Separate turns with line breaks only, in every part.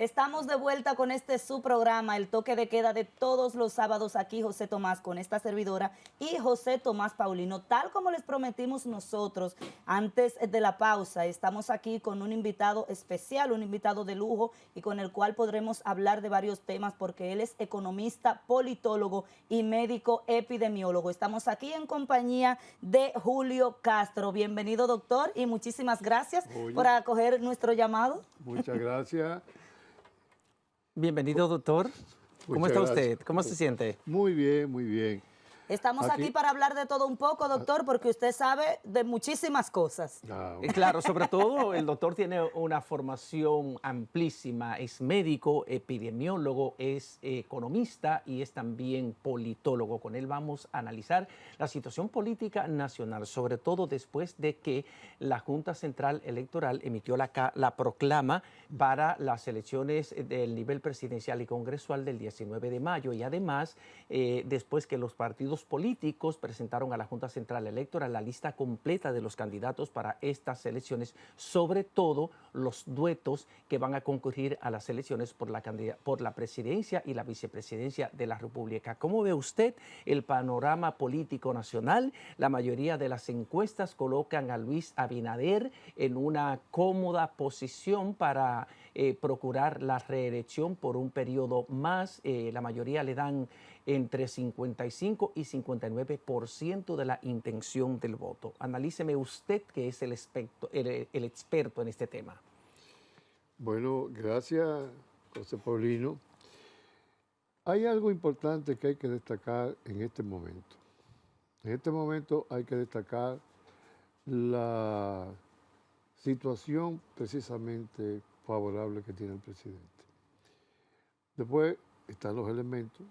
Estamos de vuelta con este su programa, el toque de queda de todos los sábados aquí, José Tomás con esta servidora y José Tomás Paulino. Tal como les prometimos nosotros antes de la pausa, estamos aquí con un invitado especial, un invitado de lujo y con el cual podremos hablar de varios temas porque él es economista, politólogo y médico epidemiólogo. Estamos aquí en compañía de Julio Castro. Bienvenido, doctor, y muchísimas gracias por
Oye,
acoger nuestro llamado.
muchas gracias,
Bienvenido, doctor. ¿Cómo
muchas
está
gracias.
usted? ¿Cómo se siente?
Muy bien, muy bien.
Estamos aquí
Aquí,
para hablar de todo un poco, doctor, porque usted sabe de muchísimas cosas.
ah,
Claro, sobre todo el doctor tiene una formación amplísima, es médico, epidemiólogo, es economista y es también politólogo. Con él vamos a analizar la situación política nacional, sobre todo después de que la Junta Central Electoral emitió la proclama para las elecciones del nivel presidencial y congresual del 19 de mayo y además después que los partidos políticos presentaron a la Junta Central Electoral la lista completa de los candidatos para estas elecciones, sobre todo los duetos que van a concurrir a las elecciones por la presidencia y la vicepresidencia de la República. ¿Cómo ve usted el panorama político nacional? La mayoría de las encuestas colocan a Luis Abinader en una cómoda posición para procurar la reelección por un periodo más. La mayoría le dan entre 55 y 59% de la intención del voto. Analíceme usted, que es el experto en este tema.
bueno, gracias, José Paulino. Hay algo importante que hay que destacar en este momento. En este momento hay que destacar la situación precisamente favorable que tiene el presidente. Después están los elementos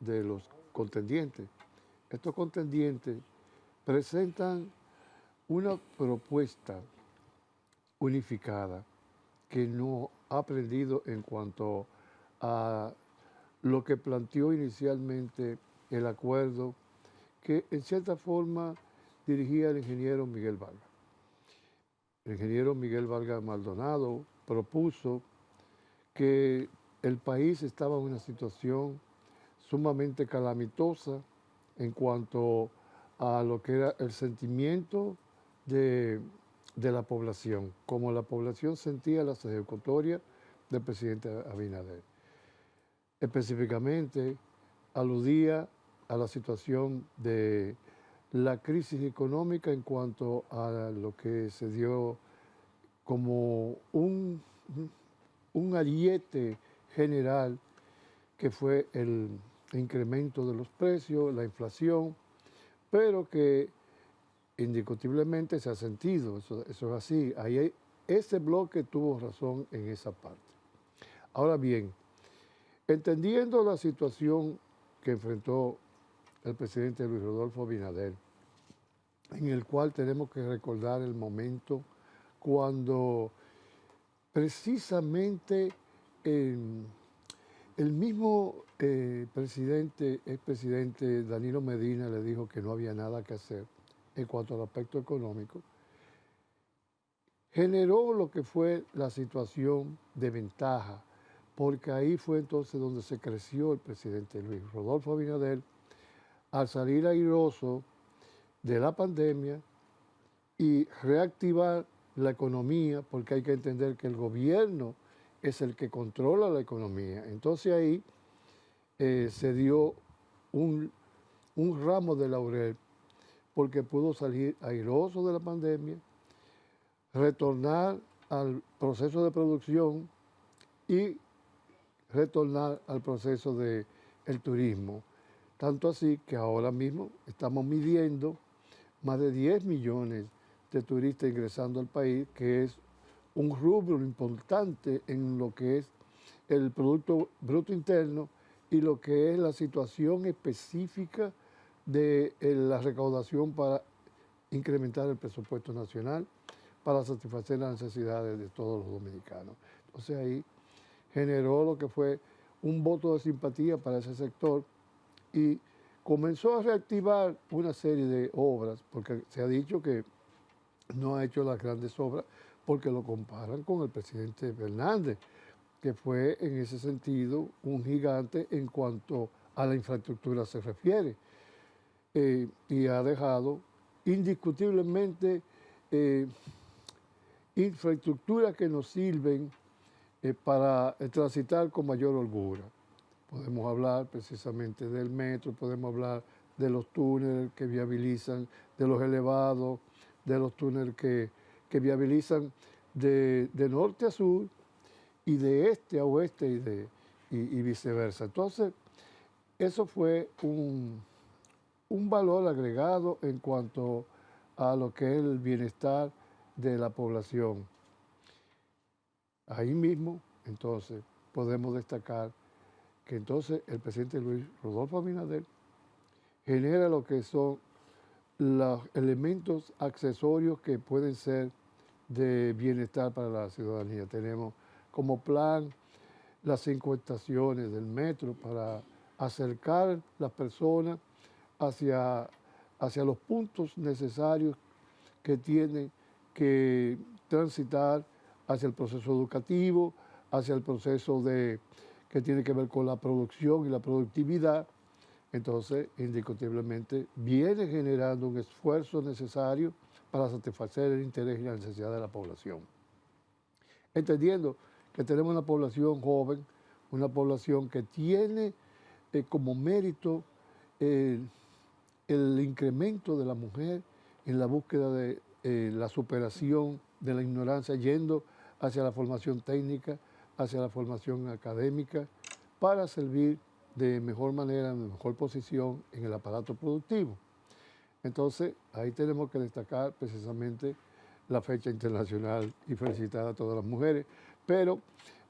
de los contendientes. Estos contendientes presentan una propuesta unificada que no ha aprendido en cuanto a lo que planteó inicialmente el acuerdo que en cierta forma dirigía el ingeniero Miguel Vargas. El ingeniero Miguel Vargas Maldonado propuso que el país estaba en una situación sumamente calamitosa en cuanto a lo que era el sentimiento de, de la población, como la población sentía las ejecutorias del presidente Abinader. Específicamente aludía a la situación de la crisis económica en cuanto a lo que se dio como un ariete general que fue el incremento de los precios, la inflación, pero que indiscutiblemente se ha sentido, eso es así. Ese bloque tuvo razón en esa parte. Ahora bien, entendiendo la situación que enfrentó el presidente Luis Rodolfo Abinader, en el cual tenemos que recordar el momento cuando precisamente el mismo expresidente Danilo Medina le dijo que no había nada que hacer en cuanto al aspecto económico, generó lo que fue la situación de ventaja, porque ahí fue entonces donde se creció el presidente Luis Rodolfo Abinader al salir airoso de la pandemia y reactivar la economía, porque hay que entender que el gobierno es el que controla la economía. Entonces ahí se dio un ramo de laurel porque pudo salir airoso de la pandemia, retornar al proceso de producción y retornar al proceso del turismo. Tanto así que ahora mismo estamos midiendo más de 10 millones de turistas ingresando al país, que es un rubro importante en lo que es el Producto Bruto Interno y lo que es la situación específica de la recaudación para incrementar el presupuesto nacional, para satisfacer las necesidades de todos los dominicanos. Entonces ahí generó lo que fue un voto de simpatía para ese sector y comenzó a reactivar una serie de obras, porque se ha dicho que no ha hecho las grandes obras porque lo comparan con el presidente Fernández, que fue en ese sentido un gigante en cuanto a la infraestructura se refiere, y ha dejado indiscutiblemente infraestructuras que nos sirven para transitar con mayor holgura. Podemos hablar precisamente del metro, podemos hablar de los túneles que viabilizan, de los elevados, de los túneles que viabilizan de norte a sur y de este a oeste y viceversa. Entonces, eso fue un valor agregado en cuanto a lo que es el bienestar de la población. Ahí mismo, entonces, podemos destacar que entonces el presidente Luis Rodolfo Abinader genera lo que son los elementos accesorios que pueden ser de bienestar para la ciudadanía. Tenemos como plan las 5 estaciones del metro para acercar las personas hacia los puntos necesarios que tienen que transitar hacia el proceso educativo, hacia el proceso que tiene que ver con la producción y la productividad. Entonces, indiscutiblemente, viene generando un esfuerzo necesario para satisfacer el interés y la necesidad de la población. Entendiendo que tenemos una población joven, una población que tiene como mérito el incremento de la mujer en la búsqueda de la superación de la ignorancia, yendo hacia la formación técnica, hacia la formación académica, para servir de mejor manera, de mejor posición en el aparato productivo. Entonces, ahí tenemos que destacar precisamente la fecha internacional y felicitar a todas las mujeres, pero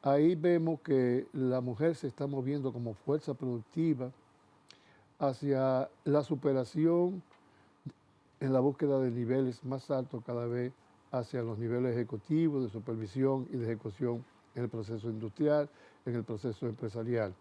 ahí vemos que la mujer se está moviendo como fuerza productiva hacia la superación en la búsqueda de niveles más altos cada vez hacia los niveles ejecutivos, de supervisión y de ejecución en el proceso industrial, en el proceso empresarial.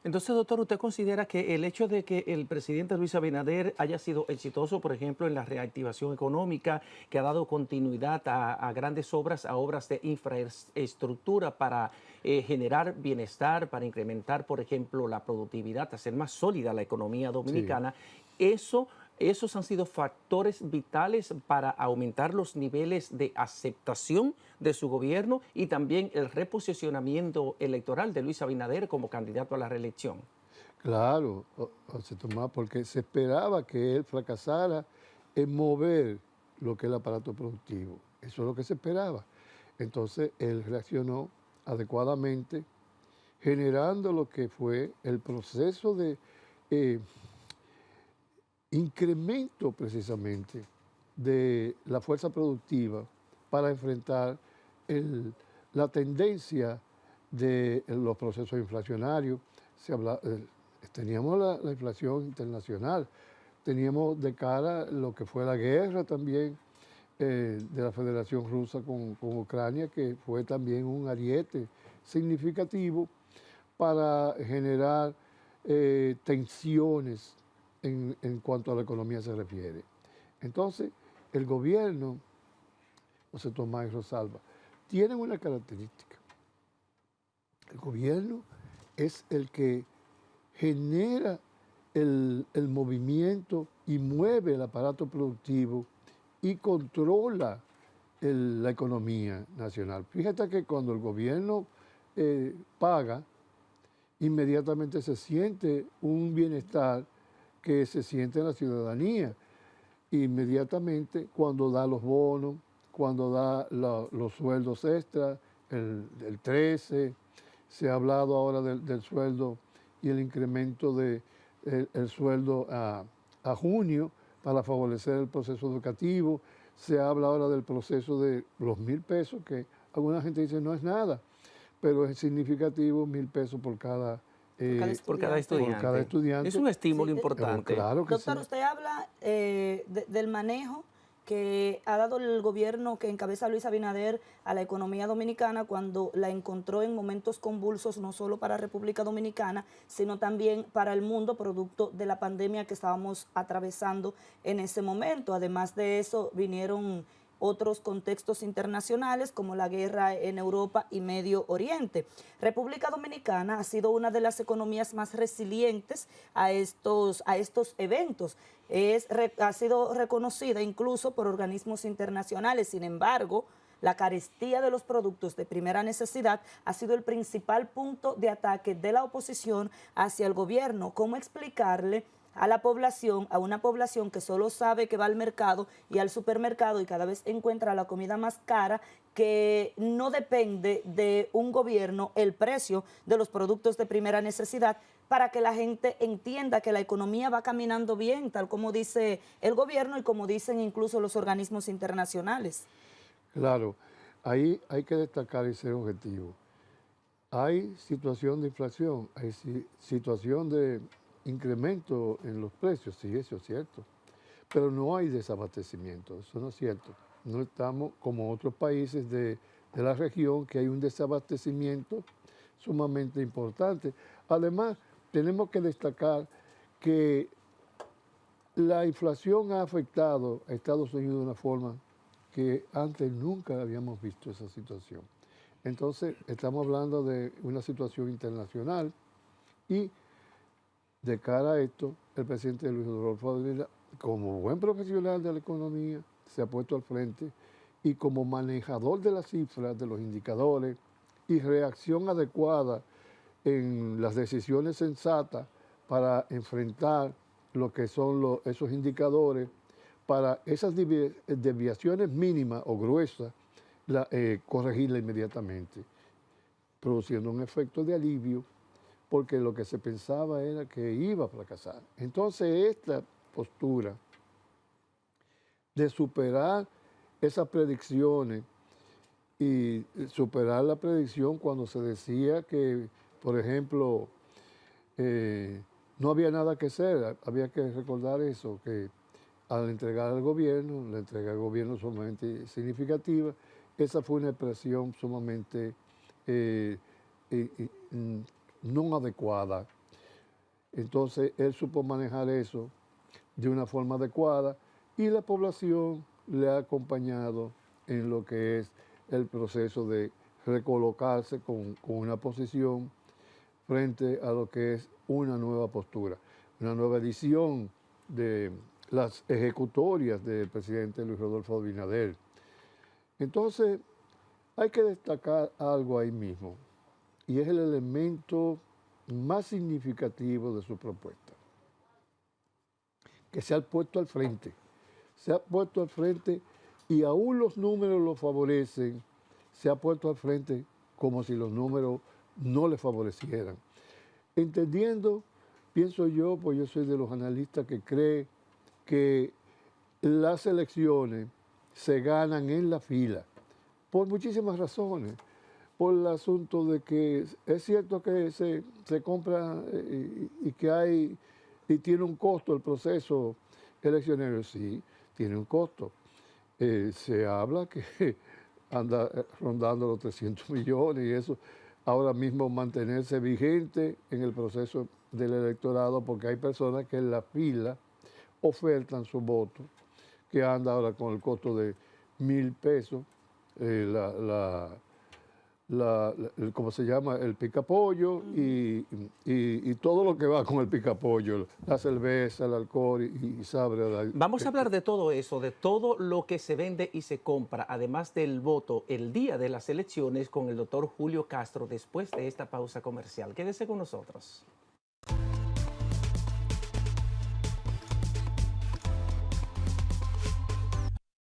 Entonces, doctor, ¿usted considera que el hecho de que el presidente Luis Abinader haya sido exitoso, por ejemplo, en la reactivación económica, que ha dado continuidad a grandes obras, a obras de infraestructura para generar bienestar, para incrementar, por ejemplo, la productividad, hacer más sólida la economía dominicana, esos han sido factores vitales para aumentar los niveles de aceptación de su gobierno y también el reposicionamiento electoral de Luis Abinader como candidato a la reelección?
Claro, José Tomás, porque se esperaba que él fracasara en mover lo que es el aparato productivo. Eso es lo que se esperaba. Entonces, él reaccionó adecuadamente, generando lo que fue el proceso de incremento precisamente de la fuerza productiva para enfrentar la tendencia de los procesos inflacionarios. Teníamos la inflación internacional, teníamos de cara lo que fue la guerra también de la Federación Rusa con Ucrania, que fue también un ariete significativo para generar tensiones en cuanto a la economía se refiere. Entonces, el gobierno, José Tomás y Rosalba, tienen una característica. El gobierno es el que genera el movimiento y mueve el aparato productivo y controla la economía nacional. Fíjate que cuando el gobierno paga, inmediatamente se siente un bienestar que se siente en la ciudadanía. Inmediatamente cuando da los bonos, cuando da los sueldos extras, el 13, se ha hablado ahora del sueldo y el incremento del sueldo a junio para favorecer el proceso educativo, se habla ahora del proceso de los 1.000 pesos, que alguna gente dice no es nada, pero es significativo, 1.000 pesos por cada
por cada estudiante. Es un estímulo importante.
Claro que
doctor,
sí.
usted habla del manejo que ha dado el gobierno que encabeza Luis Abinader a la economía dominicana cuando la encontró en momentos convulsos, no solo para República Dominicana, sino también para el mundo, producto de la pandemia que estábamos atravesando en ese momento. Además de eso, vinieron otros contextos internacionales como la guerra en Europa y Medio Oriente. República Dominicana ha sido una de las economías más resilientes a estos eventos. Ha sido reconocida incluso por organismos internacionales. Sin embargo, la carestía de los productos de primera necesidad ha sido el principal punto de ataque de la oposición hacia el gobierno. ¿Cómo explicarle a la población, a una población que solo sabe que va al mercado y al supermercado y cada vez encuentra la comida más cara, que no depende de un gobierno el precio de los productos de primera necesidad, para que la gente entienda que la economía va caminando bien, tal como dice el gobierno y como dicen incluso los organismos internacionales?
Claro, ahí hay que destacar ese objetivo. Hay situación de inflación, hay situación de incremento en los precios, sí, eso es cierto, pero no hay desabastecimiento, eso no es cierto. No estamos como otros países de la región, que hay un desabastecimiento sumamente importante. Además, tenemos que destacar que la inflación ha afectado a Estados Unidos de una forma que antes nunca habíamos visto esa situación. Entonces, estamos hablando de una situación internacional y de cara a esto, el presidente Luis Rodolfo Abinader, como buen profesional de la economía, se ha puesto al frente y como manejador de las cifras, de los indicadores y reacción adecuada en las decisiones sensatas para enfrentar lo que son esos indicadores, para esas desviaciones mínimas o gruesas, corregirla inmediatamente, produciendo un efecto de alivio, porque lo que se pensaba era que iba a fracasar. Entonces, esta postura de superar esas predicciones y superar la predicción cuando se decía que, por ejemplo, no había nada que hacer, había que recordar eso, que al entregar al gobierno, la entrega al gobierno sumamente significativa, esa fue una expresión sumamente no adecuada. Entonces, él supo manejar eso de una forma adecuada y la población le ha acompañado en lo que es el proceso de recolocarse con una posición frente a lo que es una nueva postura, una nueva edición de las ejecutorias del presidente Luis Rodolfo Abinader. Entonces, hay que destacar algo ahí mismo, y es el elemento más significativo de su propuesta, que se ha puesto al frente. Se ha puesto al frente y aún los números lo favorecen, se ha puesto al frente como si los números no le favorecieran. Entendiendo, pienso yo, pues yo soy de los analistas que cree que las elecciones se ganan en la fila, por muchísimas razones. Por el asunto de que es cierto que se compra y que hay y tiene un costo el proceso eleccionario, sí, tiene un costo. Se habla que anda rondando los 300 millones y eso, ahora mismo mantenerse vigente en el proceso del electorado, porque hay personas que en la fila ofertan su voto, que anda ahora con el costo de 1,000 pesos, ¿cómo se llama? El picapollo y todo lo que va con el picapollo, la cerveza, el alcohol y sabe.
Vamos a hablar de todo eso, de todo lo que se vende y se compra, además del voto el día de las elecciones, con el doctor Julio Castro después de esta pausa comercial. Quédese con nosotros.